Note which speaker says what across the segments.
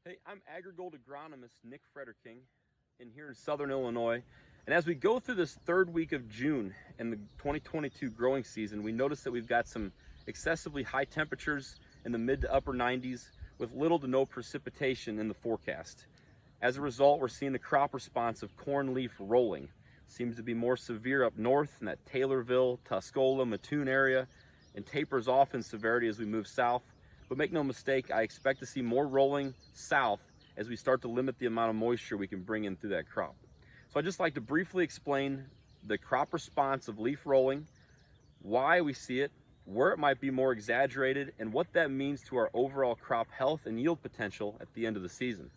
Speaker 1: Hey, I'm AgriGold agronomist Nick Frederking here in Southern Illinois. And as we go through this third week of June in the 2022 growing season, we notice that we've got some excessively high temperatures in the mid to upper 90s with little to no precipitation in the forecast. As a result, we're seeing the crop response of corn leaf rolling. Seems to be more severe up north in that Taylorville, Tuscola, Mattoon area, and tapers off in severity as we move south. But make no mistake, I expect to see more rolling south as we start to limit the amount of moisture we can bring in through that crop. So I'd just like to briefly explain the crop response of leaf rolling, why we see it, where it might be more exaggerated, and what that means to our overall crop health and yield potential at the end of the season.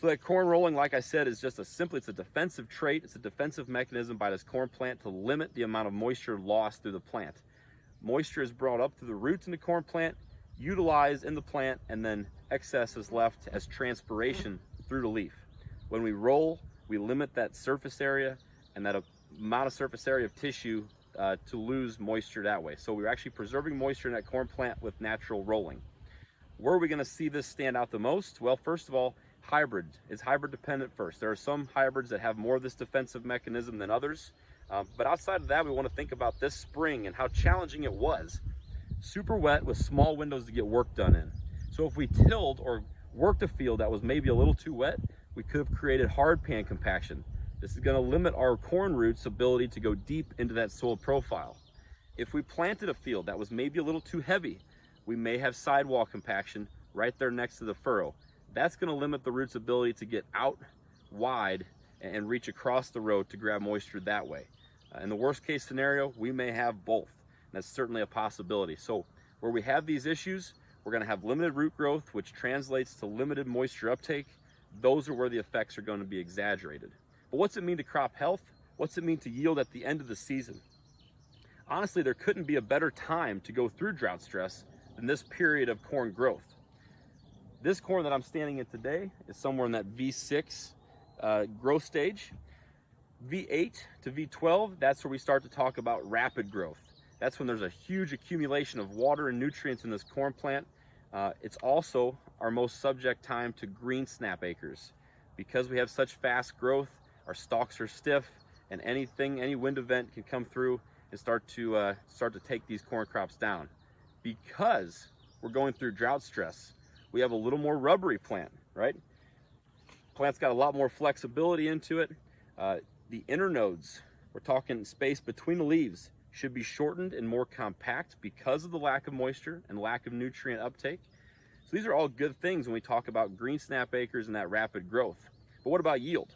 Speaker 1: So that corn rolling, like I said, is just it's a defensive trait. It's a defensive mechanism by this corn plant to limit the amount of moisture lost through the plant. Moisture is brought up through the roots in the corn plant, utilized in the plant, and then excess is left as transpiration through the leaf. When we roll, we limit that surface area and that amount of surface area of tissue to lose moisture that way. So we're actually preserving moisture in that corn plant with natural rolling. Where are we going to see this stand out the most? Well, first of all, hybrid. It's hybrid dependent first. There are some hybrids that have more of this defensive mechanism than others. But outside of that, we want to think about this spring and how challenging it was. Super wet with small windows to get work done in. So if we tilled or worked a field that was maybe a little too wet, we could have created hard pan compaction. This is going to limit our corn roots' ability to go deep into that soil profile. If we planted a field that was maybe a little too heavy, we may have sidewall compaction right there next to the furrow. That's going to limit the roots' ability to get out wide and reach across the row to grab moisture that way. In the worst case scenario, we may have both. That's certainly a possibility. So where we have these issues, we're going to have limited root growth, which translates to limited moisture uptake. Those are where the effects are going to be exaggerated. But what's it mean to crop health? What's it mean to yield at the end of the season? Honestly, there couldn't be a better time to go through drought stress than this period of corn growth. This corn that I'm standing in today is somewhere in that V6 growth stage. V8 to V12, that's where we start to talk about rapid growth. That's when there's a huge accumulation of water and nutrients in this corn plant. It's also our most subject time to green snap acres. Because we have such fast growth, our stalks are stiff, and any wind event can come through and start to take these corn crops down. Because we're going through drought stress, we have a little more rubbery plant, right? Plant's got a lot more flexibility into it. The internodes, we're talking space between the leaves, should be shortened and more compact because of the lack of moisture and lack of nutrient uptake. So these are all good things when we talk about green snap acres and that rapid growth. But what about yield?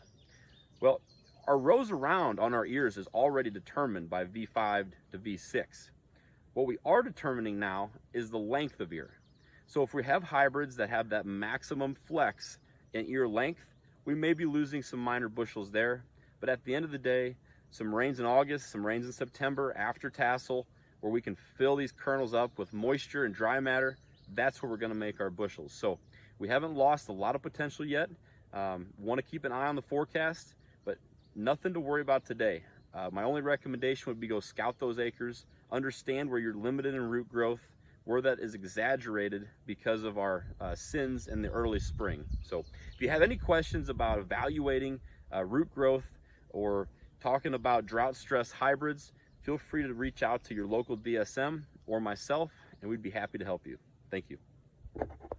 Speaker 1: Well, our rows around on our ears is already determined by V5 to V6. What we are determining now is the length of ear. So if we have hybrids that have that maximum flex in ear length, we may be losing some minor bushels there. But at the end of the day, some rains in August, some rains in September after tassel, where we can fill these kernels up with moisture and dry matter, that's where we're going to make our bushels. So we haven't lost a lot of potential yet. Want to keep an eye on the forecast, but nothing to worry about today. My only recommendation would be go scout those acres, understand where you're limited in root growth, where that is exaggerated because of our sins in the early spring. So if you have any questions about evaluating root growth or talking about drought stress hybrids, feel free to reach out to your local DSM or myself, and we'd be happy to help you. Thank you.